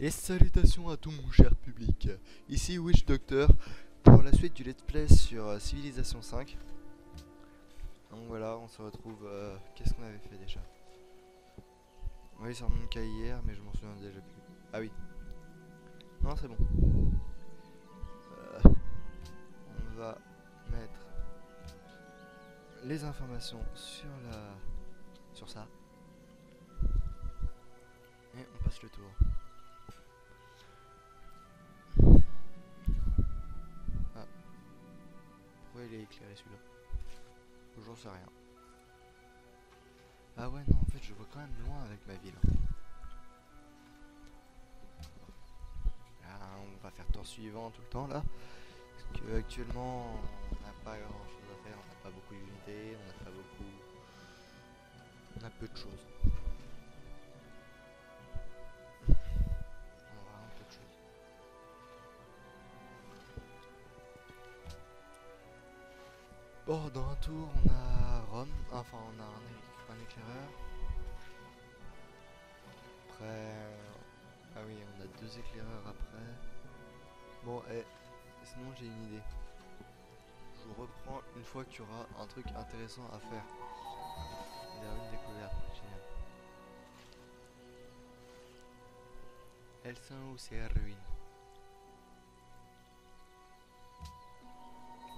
Et salutations à tout mon cher public. Ici Witch Doctor pour la suite du let's play sur Civilization 5. Donc voilà, on se retrouve. Qu'est-ce qu'on avait fait déjà? Oui, ça remonte qu'à hier, mais je m'en souviens déjà plus. Ah oui. Non, c'est bon. On va mettre les informations sur ça. Et on passe le tour. Ah. Pourquoi il est éclairé celui-là? J'en sais rien. Ah ouais, non, en fait, je vois quand même loin avec ma ville. Là, on va faire tour suivant tout le temps, là. Parce que actuellement, on n'a pas grand chose à faire, on n'a pas beaucoup d'unités, on n'a pas beaucoup... On a peu de choses. On a vraiment peu de choses. Bon, dans un tour, on a Rome, enfin on a un éclaireur. Après... Ah oui, on a deux éclaireurs après. Bon, et sinon j'ai une idée. Je vous reprends une fois qu'il y aura un truc intéressant à faire. Il y a une découverte, génial. Elles sont où ces ruines?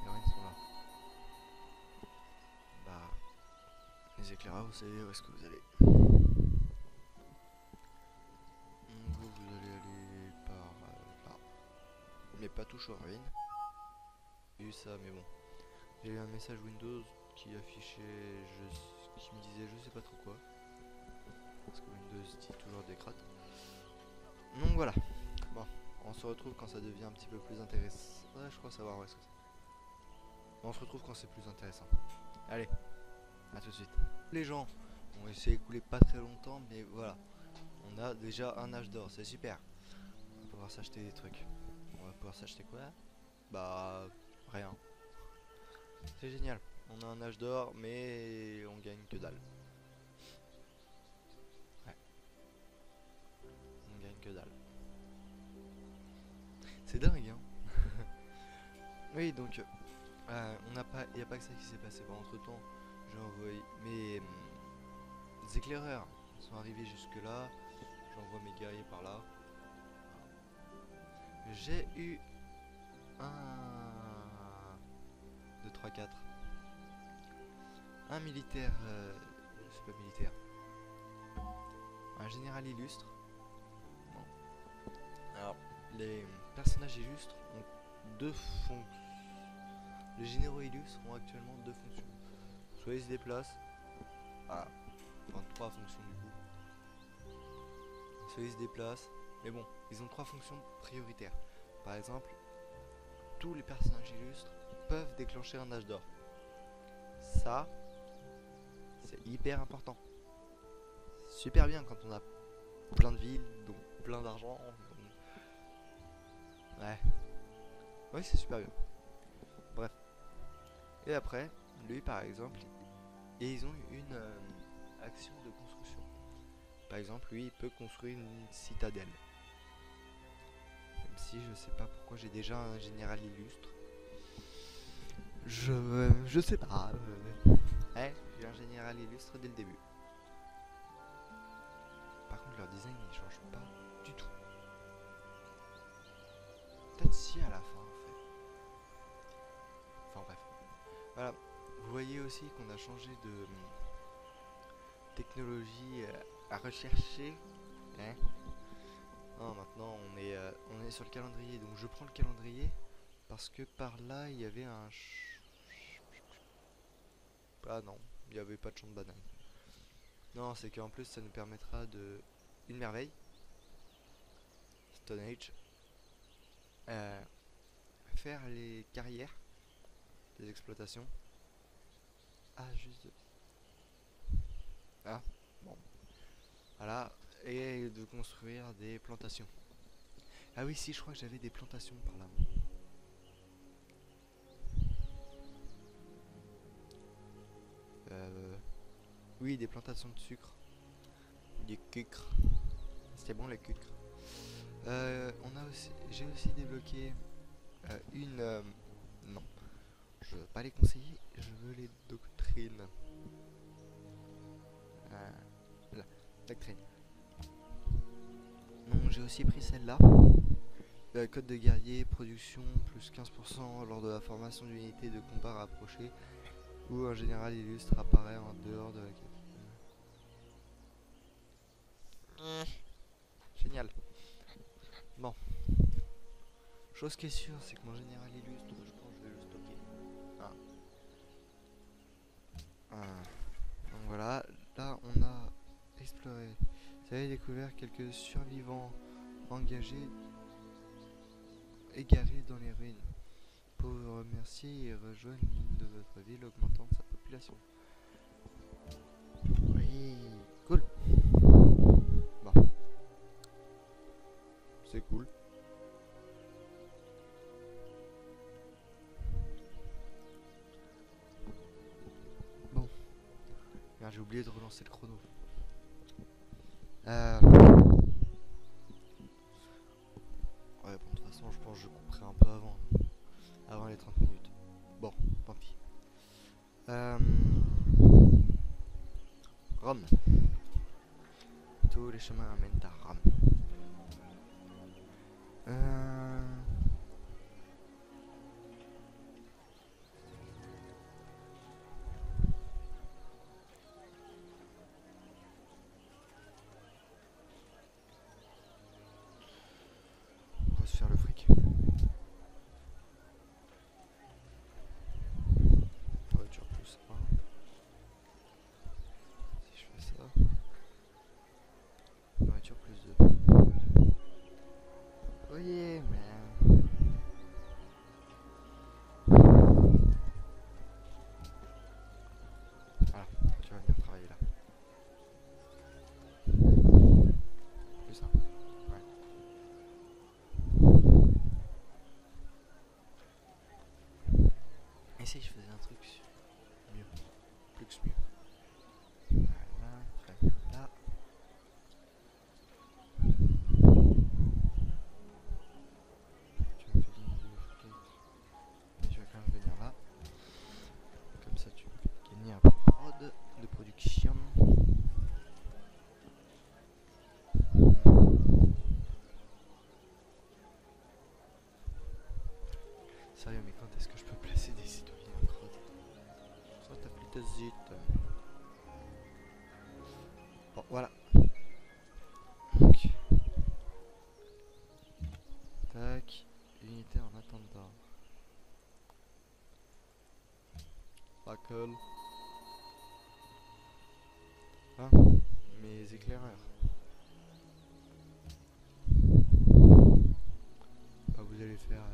Les ruines sont là. Bah, les éclaireurs, vous savez où est-ce que vous allez. Vous allez aller par là. Mais pas touche aux ruines. J'ai eu ça, mais bon. J'ai eu un message Windows qui affichait, qui me disait je sais pas trop quoi. Parce que Windows dit toujours des crottes. Donc voilà. Bon, on se retrouve quand ça devient un petit peu plus intéressant. Ouais, je crois savoir où est-ce que c'est. On se retrouve quand c'est plus intéressant. Allez, à tout de suite. Les gens, on va essayer d'écouler pas très longtemps, mais voilà. On a déjà un âge d'or, c'est super. On va pouvoir s'acheter des trucs. On va pouvoir s'acheter quoi? Bah, rien. C'est génial. On a un âge d'or, mais on gagne que dalle. Ouais. On gagne que dalle. C'est dingue, hein. Oui, donc, on n'a pas, il n'y a pas que ça qui s'est passé. Bon, entre temps, j'ai envoyé mes éclaireurs sont arrivés jusque là. J'envoie mes guerriers par là. J'ai eu 2, 3, 4. Un militaire, c'est pas militaire. Un général illustre. Bon. Alors, les personnages illustres ont deux fonctions. Les généraux illustres ont actuellement deux fonctions. Soit ils se déplacent. Ah, enfin trois fonctions du coup. Soit ils se déplacent. Mais bon, ils ont trois fonctions prioritaires. Par exemple, tous les personnages illustres peuvent déclencher un âge d'or. Ça, c'est hyper important. Super bien quand on a plein de villes, donc plein d'argent. Ouais. Oui, c'est super bien. Bref. Et après, lui par exemple, ils ont une action de construction. Par exemple, lui, il peut construire une citadelle. Même si je sais pas pourquoi j'ai déjà un général illustre. Je sais pas. Ouais, j'ai un général illustre dès le début. Par contre, leur design il change pas du tout. Peut-être si à la fin en fait. Enfin bref. Voilà. Vous voyez aussi qu'on a changé de technologie à rechercher. Hein, non, maintenant on est sur le calendrier. Donc je prends le calendrier parce que par là il y avait un... Ah non, il n'y avait pas de champ de banane. Non, c'est qu'en plus ça nous permettra de... Une merveille. Stone Age. Faire les carrières des exploitations. Ah, juste... Ah, bon. Voilà. Et de construire des plantations. Ah oui, si, je crois que j'avais des plantations par là. Oui, des plantations de sucre. Du sucre. C'était bon le sucre. J'ai aussi débloqué non, je veux pas les conseiller, je veux les doctrines. La doctrine. Non, j'ai aussi pris celle-là. Code de guerrier, production, plus 15% lors de la formation d'unité de combat rapprochée, où un général illustre apparaît en dehors de la quête. Génial. Bon. Chose qui est sûre, c'est que mon général illustre, je pense que je vais le stocker. Ah. Donc voilà, là on a exploré. Vous avez découvert quelques survivants engagés, égarés dans les ruines. Pour vous remercier, ils rejoignent l'île de votre ville, augmentant sa population. Oui, cool. Bon, c'est cool. Bon, merde, j'ai oublié de relancer le chrono. Ouais, bon, de toute façon, je pense que je couperai un peu avant les 30 minutes. Bon, tant pis. Rome. Tous les chemins amènent à Rome. On va se faire le fric. Voiture plus 1. Si je fais ça. Voiture plus 2. Oh yeah, man. Voilà, tu vas venir travailler là. Plus 1. Ouais. Et si je faisais un truc mieux. Plus mieux. Voilà, très bien là. Tu me fais gagner mais tu vas quand même venir là. Comme ça tu peux gagner un peu de production. Sérieux, mais quand est-ce que je peux placer des citoyens crowd? Ça t'as plus ta zit. Bon, voilà. Donc. Tac. Unité en attendant. Buckle. Hein? Mes éclaireurs. Bah, vous allez faire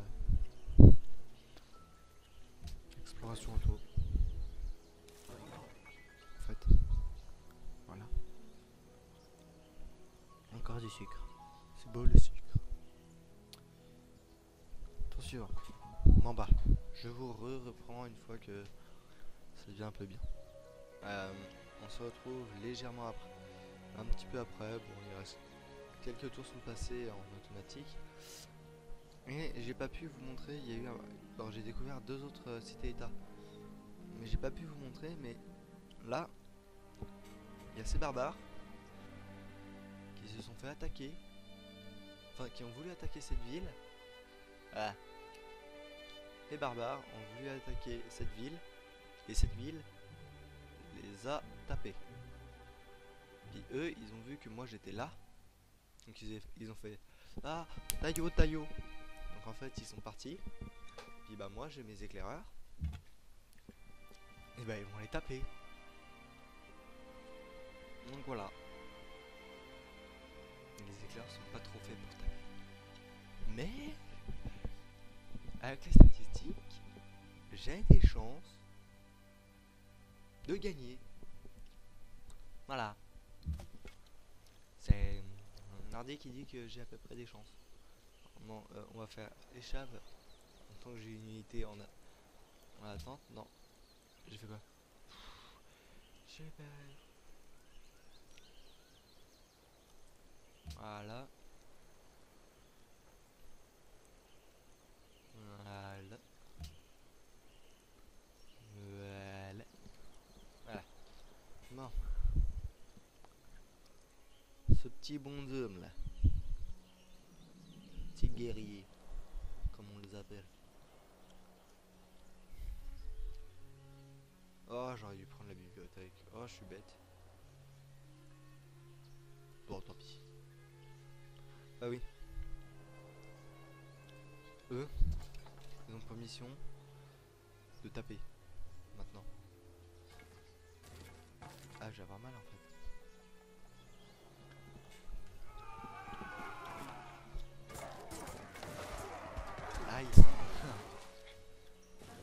exploration auto. En fait. Voilà. Encore du sucre. C'est beau le sucre. Attention. En bas. Je vous reprends une fois que ça devient un peu bien. On se retrouve légèrement après. Un petit peu après. Bon, il reste quelques tours sont passés en automatique. Et j'ai pas pu vous montrer, il y a eu alors j'ai découvert 2 autres cités-états. Mais j'ai pas pu vous montrer, mais là, il y a ces barbares qui se sont fait attaquer. Enfin, qui ont voulu attaquer cette ville. Ah. Les barbares ont voulu attaquer cette ville. Et cette ville les a tapés. Puis eux, ils ont vu que moi j'étais là. Donc ils ont fait ah, taillot, taillot. Donc en fait, ils sont partis. Puis bah moi j'ai mes éclaireurs. Et bah ils vont les taper. Donc voilà. Les éclairs sont pas trop faits pour taper. Mais avec les statistiques, j'ai des chances de gagner. Voilà. C'est un nardi qui dit que j'ai à peu près des chances. Non, on va faire échave. En tant que j'ai une unité en attente. Non. J'ai fait quoi? J'ai pas. Voilà. Bon. Ce petit bonhomme là. Petit guerrier. Comme on les appelle. Oh, j'aurais dû prendre la bibliothèque. Oh, je suis bête. Bon, tant pis. Ah oui. Eux, ils ont pour mission de taper. Maintenant. Ah, j'ai avoir mal en fait. Aïe.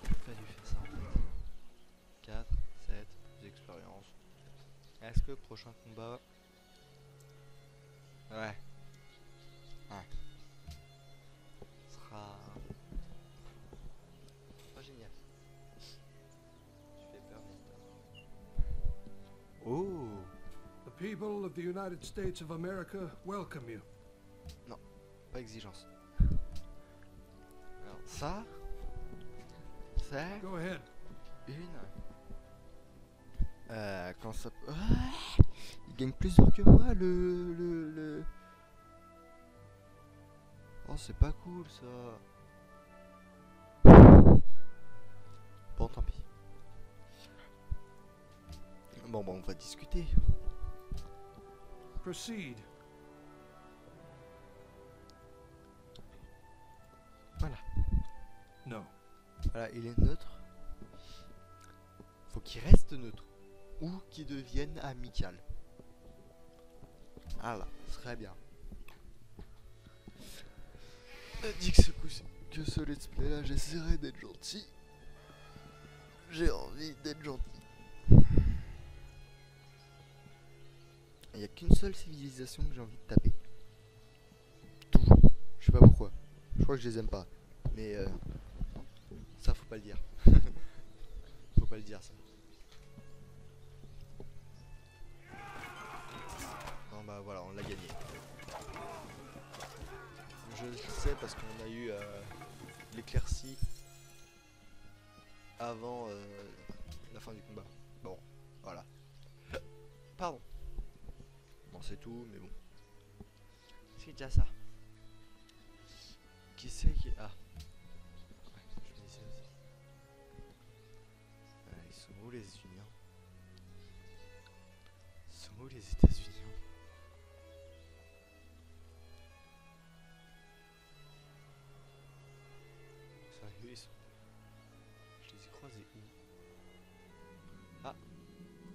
J'ai pas dû faire ça en fait. 4, 7, d'expérience. Est-ce que prochain combat... Ouais. Ouais. Sera... pas génial. Tu fais peur, mais... Oh. The people of the United States of America welcome you. Non, pas exigence. Alors ça... C'est... Go ahead. Une... quand ça... Ah, il gagne plus d'or que moi, le... Oh, c'est pas cool, ça. Bon, tant pis. Bon, on va discuter. Proceed. Voilà. No. Voilà, il est neutre. Faut qu'il reste neutre. Ou qu'il devienne amical. Voilà, ce serait bien. Dit que ce let's play là, j'essaierai d'être gentil. J'ai envie d'être gentil. Il n'y a qu'une seule civilisation que j'ai envie de taper. Toujours. Je sais pas pourquoi. Je crois que je les aime pas. Mais ça faut pas le dire. Faut pas le dire ça. Non bah voilà, on l'a gagné. Je le sais parce qu'on a eu l'éclaircie avant la fin du combat. Bon, voilà. Pardon. Bon, c'est tout, mais bon. C'est déjà ça. Qui c'est qui... Ah. Ouais, je me disais aussi. Ils sont où les États-Unis? Ils sont où les États-Unis? Sérieux, ils sont... Je les ai croisés où? Ah,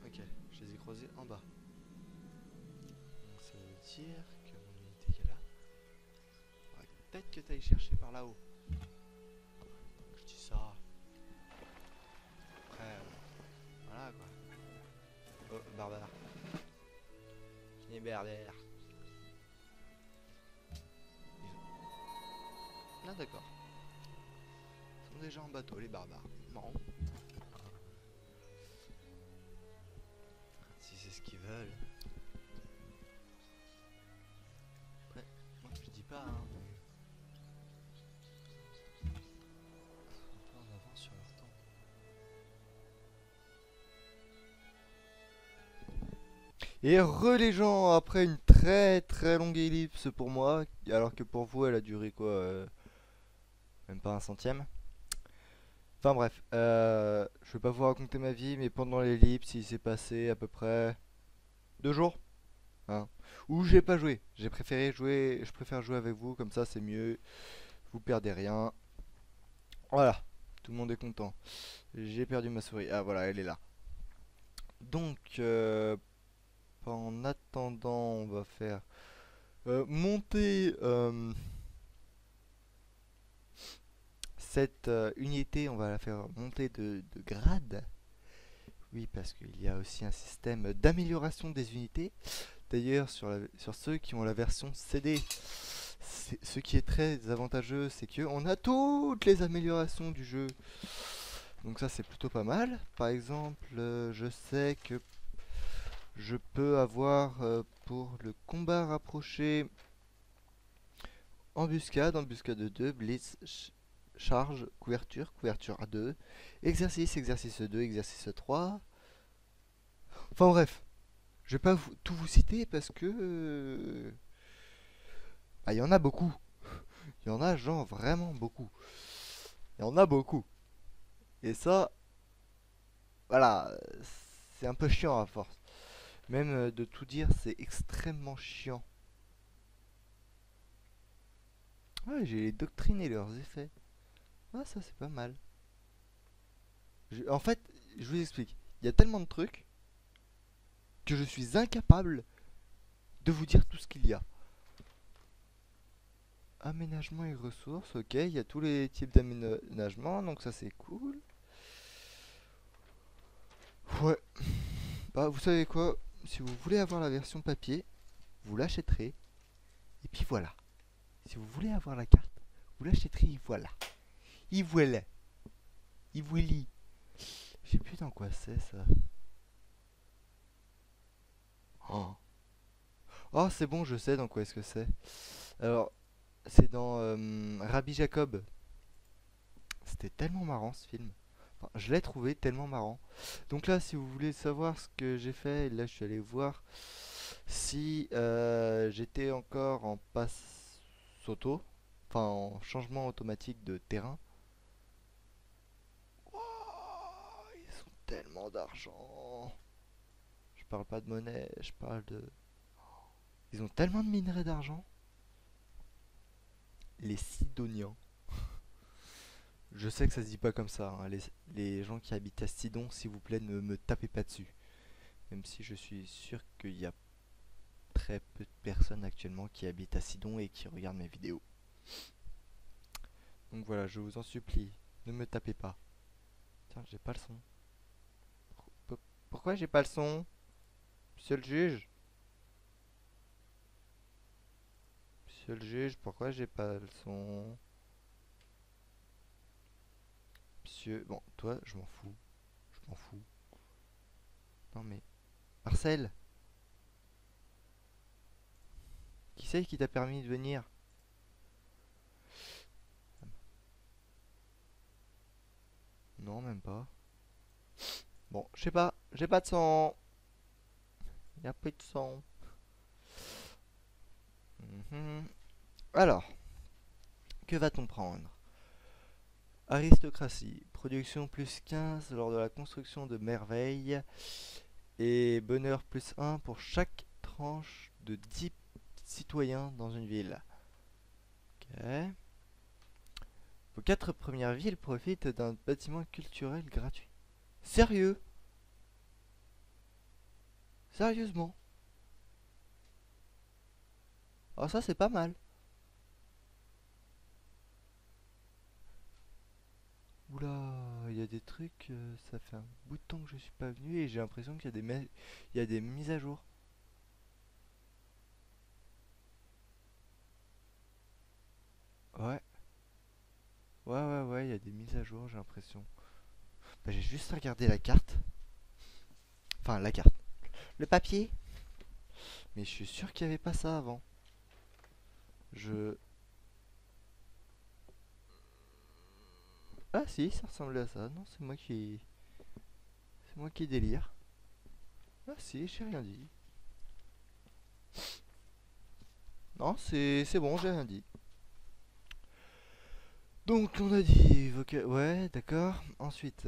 ok, je les ai croisés en bas. Donc ça veut dire que mon unité qui est là. Ouais, peut-être que t'ailles chercher par là-haut. Je dis ça. Après, voilà quoi. Oh, barbare. Les berbères. Ah d'accord. Ils sont déjà en bateau les barbares. Marrant. Si c'est ce qu'ils veulent. Après, moi je dis pas hein, mais... Ils sont un peu en avance sur leur temps. Et les gens, après une très longue ellipse pour moi, alors que pour vous elle a duré quoi, même pas un centième. Enfin bref, je vais pas vous raconter ma vie, mais pendant l'ellipse il s'est passé à peu près 2 jours, hein, où j'ai pas joué. J'ai préféré jouer, je préfère jouer avec vous, comme ça c'est mieux, vous perdez rien. Voilà, tout le monde est content. J'ai perdu ma souris, ah voilà, elle est là. Donc, en attendant, on va faire monter cette unité, on va la faire monter de grade. Oui, parce qu'il y a aussi un système d'amélioration des unités. D'ailleurs, sur ceux qui ont la version CD, ce qui est très avantageux, c'est qu'on a toutes les améliorations du jeu. Donc ça, c'est plutôt pas mal. Par exemple, je sais que je peux avoir pour le combat rapproché embuscade 2, blitz, charge, couverture à 2, exercice 2, exercice 3. Enfin bref, je vais pas tout vous citer parce que bah, il y en a beaucoup. Il y en a genre vraiment beaucoup. Il y en a beaucoup. Et ça, voilà, c'est un peu chiant à force. Même de tout dire, c'est extrêmement chiant. Ouais, j'ai les doctrines et leurs effets. Ah, ça c'est pas mal. En fait, je vous explique. Il y a tellement de trucs que je suis incapable de vous dire tout ce qu'il y a. Aménagement et ressources, ok, il y a tous les types d'aménagement, donc ça c'est cool. Ouais, bah vous savez quoi, si vous voulez avoir la version papier, vous l'achèterez, et puis voilà. Si vous voulez avoir la carte, vous l'achèterez, et voilà. Et voilà. Et voilà. Je sais plus dans quoi c'est ça. Oh, oh c'est bon, je sais dans quoi est-ce que c'est. Alors, c'est dans Rabbi Jacob. C'était tellement marrant ce film. Enfin, je l'ai trouvé tellement marrant. Donc là, si vous voulez savoir ce que j'ai fait, là je suis allé voir si j'étais encore en passe auto, enfin en changement automatique de terrain. Oh, ils ont tellement d'argent. Je parle pas de monnaie, je parle de... Ils ont tellement de minerais d'argent. Les Sidoniens. Je sais que ça se dit pas comme ça, hein. Les gens qui habitent à Sidon, s'il vous plaît, ne me tapez pas dessus. Même si je suis sûr qu'il y a très peu de personnes actuellement qui habitent à Sidon et qui regardent mes vidéos. Donc voilà, je vous en supplie, ne me tapez pas. Tiens, j'ai pas le son. Pourquoi j'ai pas le son? Monsieur le juge? Monsieur le juge, pourquoi j'ai pas le son? Monsieur... Bon, toi, je m'en fous. Je m'en fous. Non mais... Marcel, qui c'est qui t'a permis de venir? Non, même pas. Bon, je sais pas, j'ai pas de son. Y a pas de son. Mhm. Alors, que va-t-on prendre? Aristocratie, production plus 15 lors de la construction de merveilles et bonheur plus 1 pour chaque tranche de 10 citoyens dans une ville. Ok. Vos 4 premières villes profitent d'un bâtiment culturel gratuit. Sérieux? Sérieusement? Ah, ça c'est pas mal. Oula, il y a des trucs, ça fait un bout de temps que je suis pas venu et j'ai l'impression qu'il y a il y a des mises à jour. Ouais, ouais, il y a des mises à jour, j'ai l'impression. Bah, j'ai juste regardé la carte. Enfin, la carte. Le papier. Mais je suis sûr qu'il n'y avait pas ça avant. Je... Ah si, ça ressemblait à ça. Non, c'est moi qui... C'est moi qui délire. Ah si, j'ai rien dit. Non, c'est bon, j'ai rien dit. Donc, on a dit... Ouais, d'accord. Ensuite,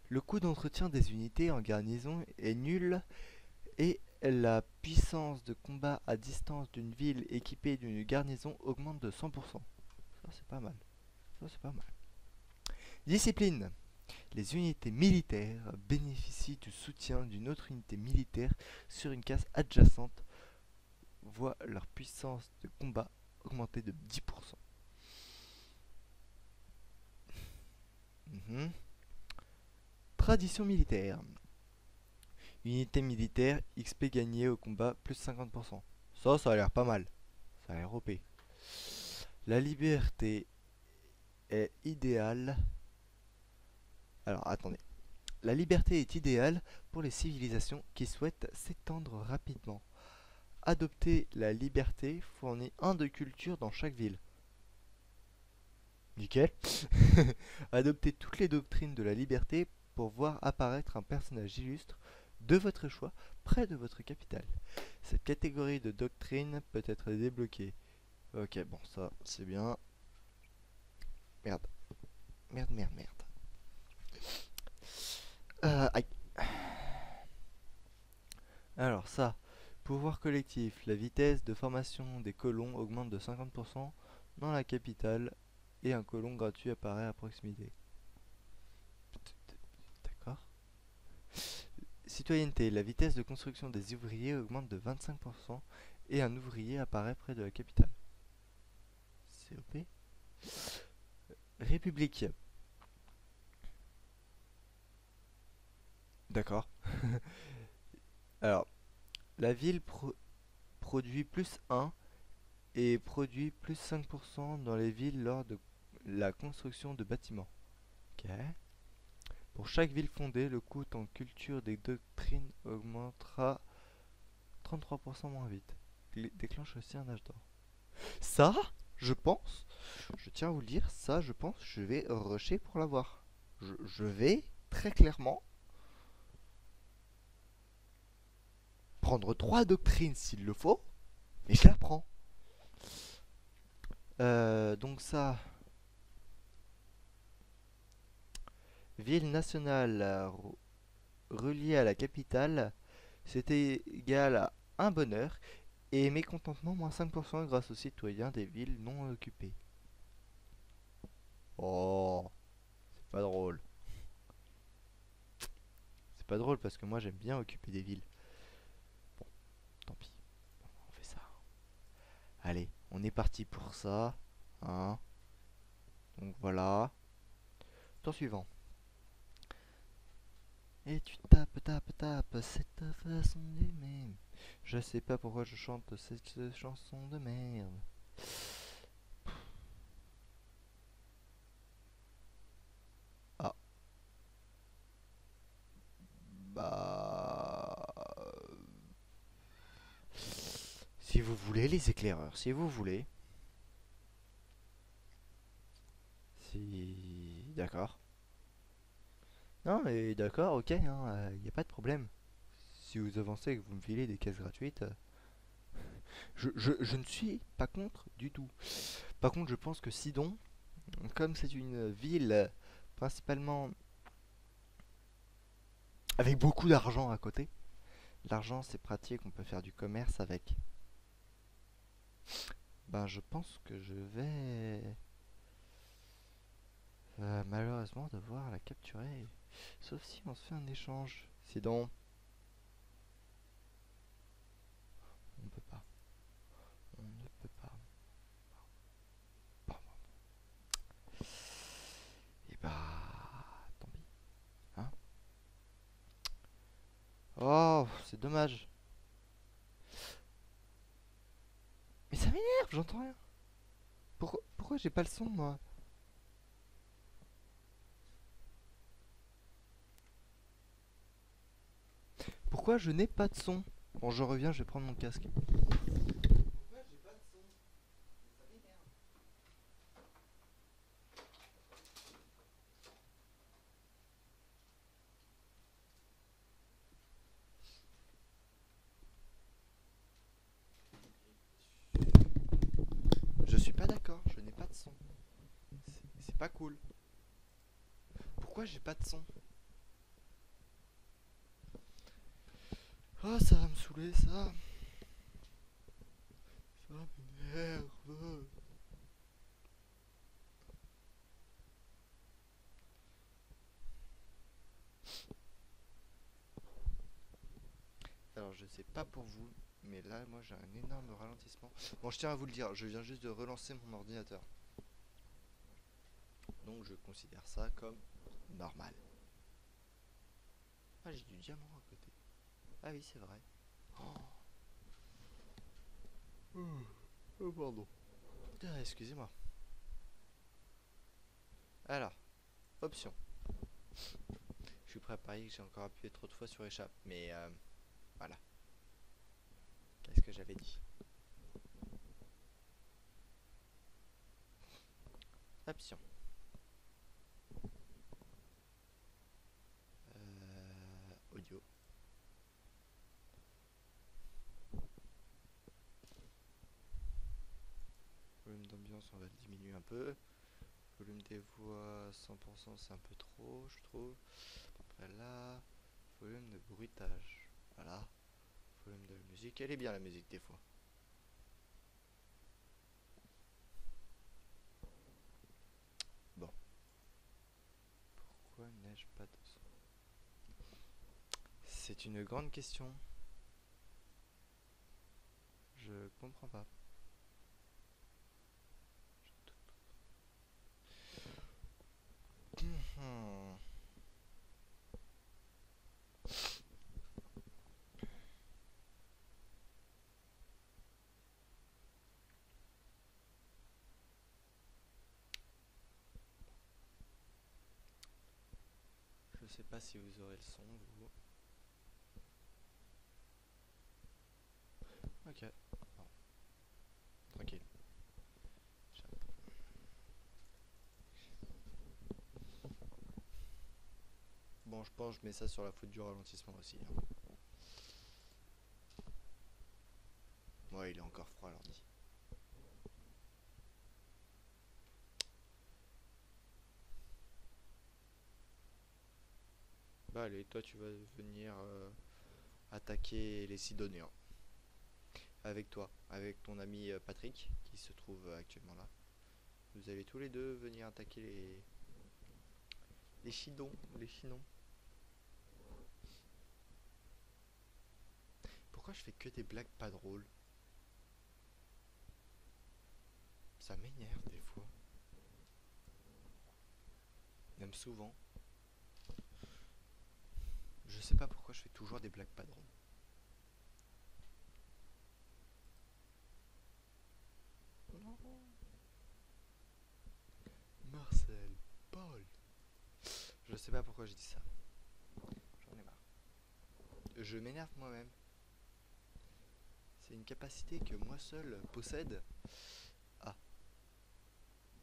le coût d'entretien des unités en garnison est nul et la puissance de combat à distance d'une ville équipée d'une garnison augmente de 100%. Ça, c'est pas mal. Ça, c'est pas mal. Discipline. Les unités militaires bénéficient du soutien d'une autre unité militaire sur une case adjacente, voient leur puissance de combat augmenter de 10%. Mhm. Tradition militaire. Unité militaire, XP gagné au combat plus 50%. Ça a l'air pas mal. Ça a l'air OP. La liberté est idéale. Alors attendez. La liberté est idéale pour les civilisations qui souhaitent s'étendre rapidement. Adopter la liberté fournit un de culture dans chaque ville. Nickel. Adopter toutes les doctrines de la liberté pour voir apparaître un personnage illustre de votre choix près de votre capitale. Cette catégorie de doctrine peut être débloquée. Ok, bon, ça, c'est bien. Merde. Merde, merde, merde. Aïe. Alors, ça. Pouvoir collectif. La vitesse de formation des colons augmente de 50% dans la capitale et un colon gratuit apparaît à proximité. D'accord. Citoyenneté. La vitesse de construction des ouvriers augmente de 25% et un ouvrier apparaît près de la capitale. COP. République. D'accord. Alors, la ville produit plus 1 et produit plus 5% dans les villes lors de la construction de bâtiments. Ok. Pour chaque ville fondée, le coût en culture des doctrines augmentera 33% moins vite. Déclenche aussi un âge d'or. Ça, je pense, je tiens à vous le dire, ça, je pense, je vais rusher pour l'avoir. Je vais, très clairement, prendre 3 doctrines s'il le faut, et je la prends. Donc ça, ville nationale reliée à la capitale, c'était égal à un bonheur, et mécontentement moins 5% grâce aux citoyens des villes non occupées. Oh, c'est pas drôle. C'est pas drôle parce que moi j'aime bien occuper des villes. Bon, tant pis. On fait ça. Allez, on est parti pour ça. Hein. Donc voilà. Tour suivant. Et tu tapes cette façon d'aimer. Je sais pas pourquoi je chante cette chanson de merde. Ah. Bah. Si vous voulez, les éclaireurs, si vous voulez. Si. D'accord. Non, mais d'accord, ok, il hein, y a pas de problème. Si vous avancez et que vous me filez des caisses gratuites, je ne suis pas contre du tout. Par contre, je pense que Sidon, comme c'est une ville principalement avec beaucoup d'argent à côté, l'argent c'est pratique, on peut faire du commerce avec. Ben, je pense que je vais malheureusement devoir la capturer. Sauf si on se fait un échange. Sidon, on ne peut pas. On ne peut pas. Et bah, tant pis. Hein. Oh, c'est dommage. Mais ça m'énerve, j'entends rien. Pourquoi j'ai pas le son, moi? Pourquoi je n'ai pas de son? Bon, je reviens, je vais prendre mon casque. Pourquoi j'ai pas de son? Ça m'énerve. Je suis pas d'accord, je n'ai pas de son. C'est pas cool. Pourquoi j'ai pas de son? Oh, ça va me saouler, ça. Ça m'énerve. Alors, je sais pas pour vous, mais là, moi, j'ai un énorme ralentissement. Bon, je tiens à vous le dire, je viens juste de relancer mon ordinateur. Donc, je considère ça comme normal. Ah, j'ai du diamant à côté. Ah oui, c'est vrai. Oh, pardon. Ah, excusez-moi. Alors, option. Je suis prêt à parier que j'ai encore appuyé trop de fois sur échappe, mais voilà. Qu'est-ce que j'avais dit? Option. Audio. l'ambiance, on va le diminuer un peu. Volume des voix, 100%, c'est un peu trop, je trouve. Après là, volume de bruitage. Voilà. Volume de la musique. Elle est bien la musique des fois. Bon. Pourquoi n'ai-je pas de son? C'est une grande question. Je comprends pas. Hmm. Je sais pas si vous aurez le son, vous. Ok. Bon. Tranquille. Bon, je pense que je mets ça sur la faute du ralentissement aussi. Hein. Ouais, il est encore froid l'ordi. Bah allez, toi tu vas venir attaquer les Sidoniens. Avec toi, avec ton ami Patrick, qui se trouve actuellement là. Vous allez tous les deux venir attaquer les Chidons, les Chinons. Pourquoi je fais que des blagues pas drôles? Ça m'énerve des fois. Même souvent. Je sais pas pourquoi je fais toujours des blagues pas drôles. Non. Marcel, Paul. Je sais pas pourquoi je dis ça. J'en ai marre. Je m'énerve moi-même. C'est une capacité que moi seul possède. Ah.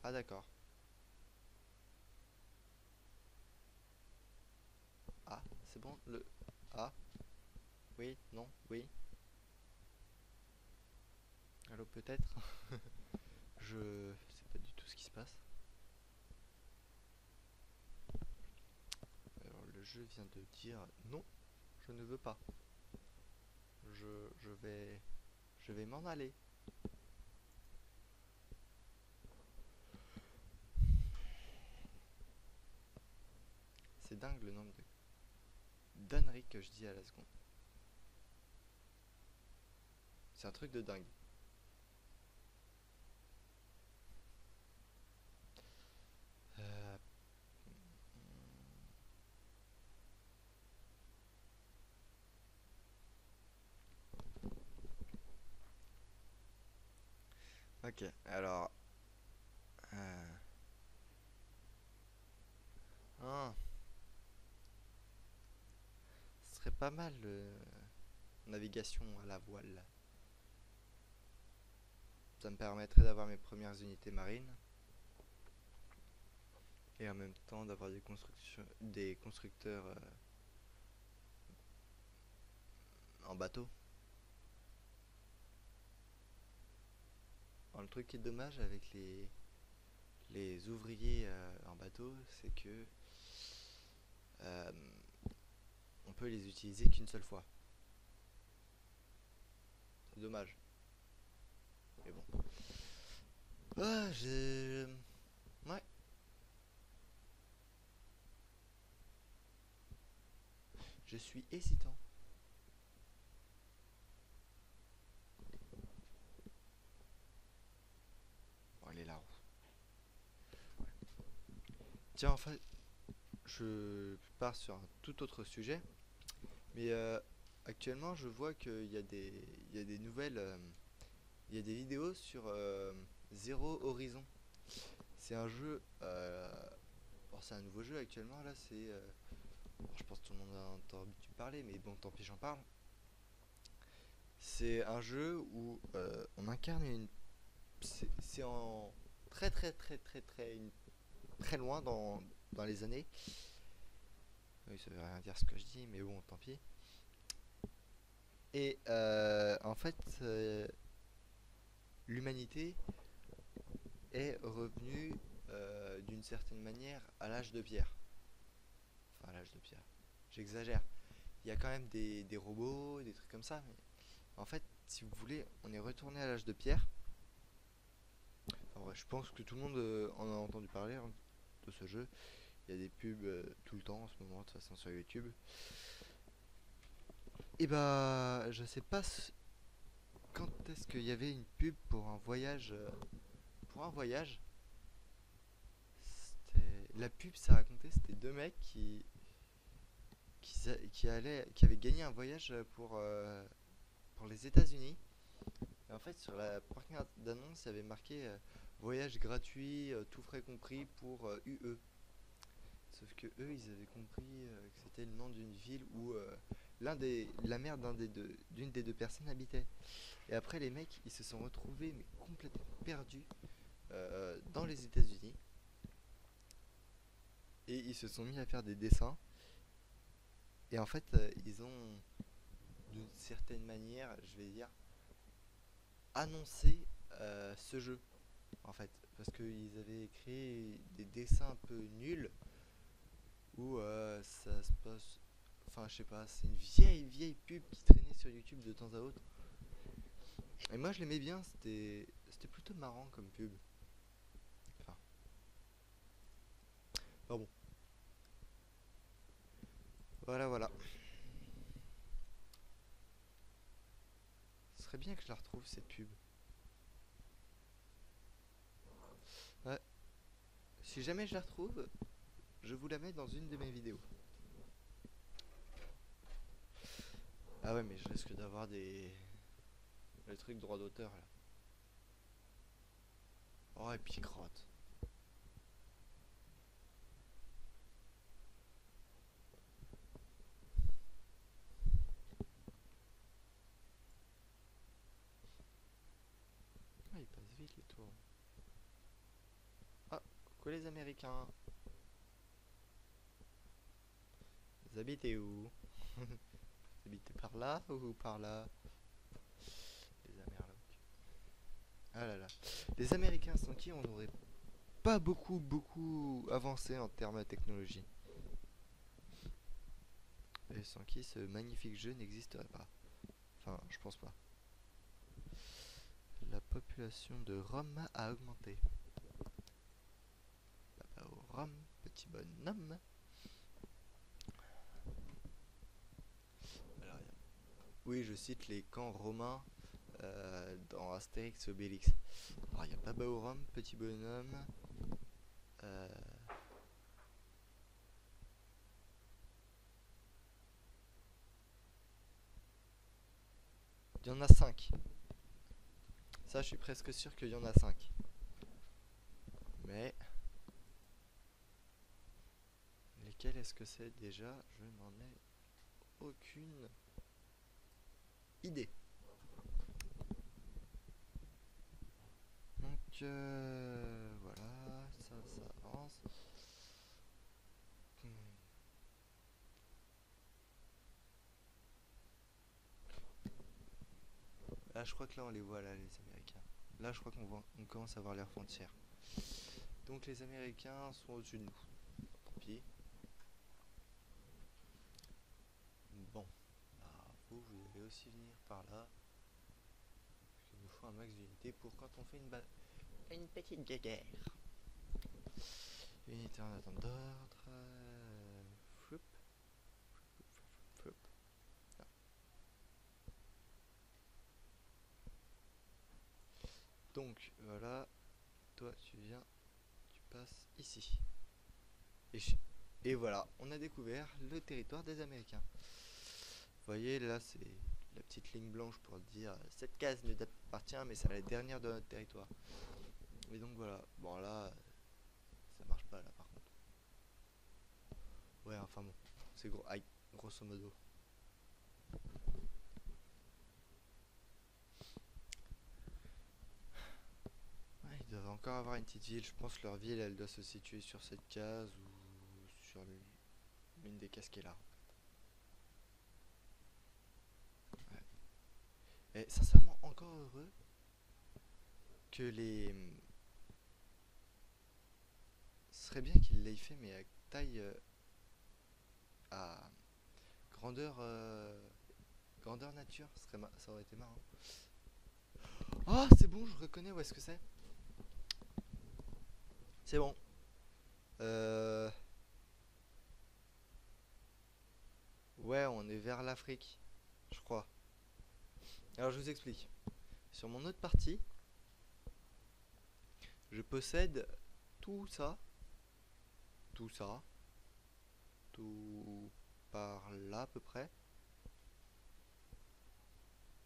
Ah d'accord. Ah, c'est bon, le... Ah. Oui, non, oui. Allô, peut-être. Je sais pas du tout ce qui se passe. Alors, le jeu vient de dire non, je ne veux pas. Je vais... Je vais m'en aller. C'est dingue le nombre de d'âneries que je dis à la seconde. C'est un truc de dingue. Euh, Ok, alors... Ah, ce serait pas mal navigation à la voile. Ça me permettrait d'avoir mes premières unités marines. Et en même temps d'avoir des constructeurs en bateau. Alors, le truc qui est dommage avec les ouvriers en bateau, c'est que euh, on peut les utiliser qu'une seule fois. C'est dommage. Mais bon. Ah, j'ai... Ouais. Je suis hésitant. Bon, elle est là. Tiens, en fait, je pars sur un tout autre sujet. Mais actuellement, je vois qu'il y a des nouvelles... il y a des vidéos sur Zero Horizon. C'est un jeu... bon, c'est un nouveau jeu actuellement, là, c'est... bon, je pense que tout le monde a entendu parler, mais bon, tant pis, j'en parle. C'est un jeu où on incarne une... C'est en très loin dans les années. Oui, ça veut rien dire ce que je dis, mais bon, tant pis. Et en fait, l'humanité est revenu d'une certaine manière à l'âge de pierre. Enfin, à l'âge de pierre. J'exagère. Il y a quand même des robots, des trucs comme ça. Mais en fait, si vous voulez, on est retourné à l'âge de pierre. Enfin, ouais, je pense que tout le monde en a entendu parler hein, de ce jeu. Il y a des pubs tout le temps en ce moment, de toute façon, sur YouTube. Et bah, je sais pas quand est-ce qu'il y avait une pub pour un voyage. Pour un voyage, la pub, ça racontait, c'était deux mecs qui avaient gagné un voyage pour les États-Unis. Et en fait, sur la première d'annonce, il y avait marqué voyage gratuit, tout frais compris pour UE. Sauf que eux, ils avaient compris que c'était le nom d'une ville où la mère d'une des deux personnes habitait. Et après, les mecs, ils se sont retrouvés mais complètement perdus dans les États-Unis. Et ils se sont mis à faire des dessins. Et en fait, ils ont, d'une certaine manière, je vais dire, annoncé ce jeu. En fait, parce qu'ils avaient créé des dessins un peu nuls où ça se passe. Enfin, je sais pas, c'est une vieille pub qui traînait sur YouTube de temps à autre. Et moi, je l'aimais bien, c'était plutôt marrant comme pub. Enfin, bon. Voilà, voilà. Ce serait bien que je la retrouve cette pub. Ouais. Si jamais je la retrouve, je vous la mets dans une de mes vidéos. Ah ouais, mais je risque d'avoir les trucs droit d'auteur là. Oh, et puis crotte. Ah, il passe vite les tours. Ah, quoi les Américains? Vous habitez où? Vous habitez par là ou par là? Les Amerlocs. Ah là là. Les Américains sans qui on n'aurait pas beaucoup avancé en termes de technologie. Et sans qui ce magnifique jeu n'existerait pas. Enfin, je pense pas. La population de Rome a augmenté. Papa au Rome, petit bonhomme. Alors, oui, je cite les camps romains dans Astérix et Obélix. Alors, il y a Baba au Rome, petit bonhomme. Euh, Il y en a 5. Ça, je suis presque sûr qu'il y en a 5. Mais lesquels est-ce que c'est déjà? Je n'en ai aucune idée. Donc voilà, ça avance. Hmm. Là, je crois que là, on les voit, là, les Américains. Là, je crois on commence à voir leurs frontières. Donc les Américains sont au-dessus de nous. Tant pis. Bon. Bah, vous allez aussi venir par là. Parce qu'il nous faut un max d'unités pour quand on fait une petite guerre. Unité en attente d'ordre. Floup. Floup. Ah. Donc voilà, toi tu viens, tu passes ici. Et voilà, on a découvert le territoire des Américains. Vous voyez, là c'est la petite ligne blanche pour dire cette case nous appartient, mais c'est la dernière de notre territoire. Et donc voilà, bon là, ça marche pas là par contre. Ouais, enfin bon, c'est gros, aïe, grosso modo. Ouais, ils doivent encore avoir une petite ville. Je pense que leur ville, elle doit se situer sur cette case ou sur l'une des cases qui est là. Ouais. Et sincèrement, encore heureux que Ce serait bien qu'il l'ait fait, mais à taille... à grandeur... grandeur nature, ça aurait été marrant. Ah, c'est bon, je reconnais où est-ce que c'est. C'est bon. Ouais, on est vers l'Afrique, je crois. Alors je vous explique. Sur mon autre partie, je possède tout ça. Tout ça. Tout par là à peu près.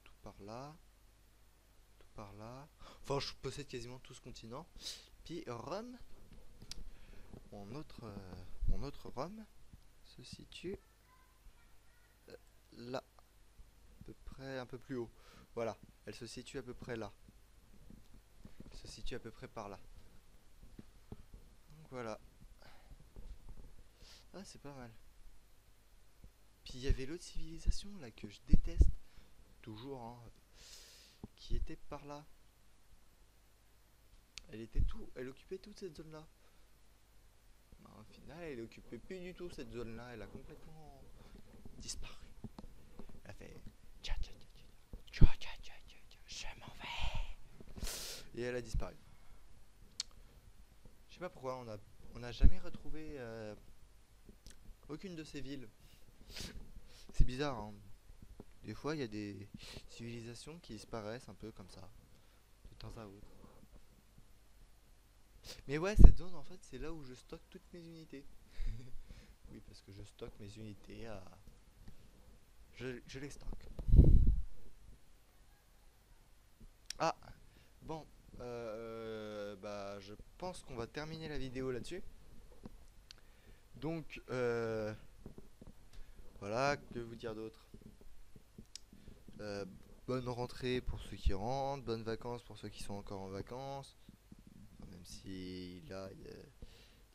Tout par là. Tout par là. Enfin, je possède quasiment tout ce continent. Puis Rome, mon autre Rome, se situe là. À peu près un peu plus haut. Voilà, elle se situe à peu près là. Elle se situe à peu près par là. Donc voilà. Ah, c'est pas mal. Puis il y avait l'autre civilisation là que je déteste. Toujours, hein. Qui était par là. Elle occupait toute cette zone là. Bah, au final, elle occupait plus du tout cette zone là. Elle a complètement disparu. Elle a fait tcha tcha tcha tcha tcha tcha tcha tcha, je m'en vais. Et elle a disparu. Je sais pas pourquoi on a jamais retrouvé aucune de ces villes. C'est bizarre, hein. Des fois il y a des civilisations qui disparaissent un peu comme ça, de temps à autre. Mais ouais, cette zone en fait c'est là où je stocke toutes mes unités. Oui, parce que je stocke mes unités à... Je les stocke. Ah, bon, bah je pense qu'on va terminer la vidéo là-dessus. Donc, voilà, que vous dire d'autre. Bonne rentrée pour ceux qui rentrent, bonnes vacances pour ceux qui sont encore en vacances. Enfin, même si là,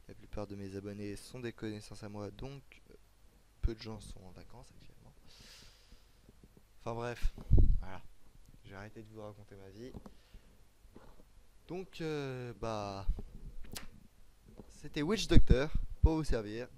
la plupart de mes abonnés sont des connaissances à moi, donc peu de gens sont en vacances actuellement. Enfin bref, voilà. J'ai arrêté de vous raconter ma vie. Donc, bah, c'était Witch Doctor pour vous servir.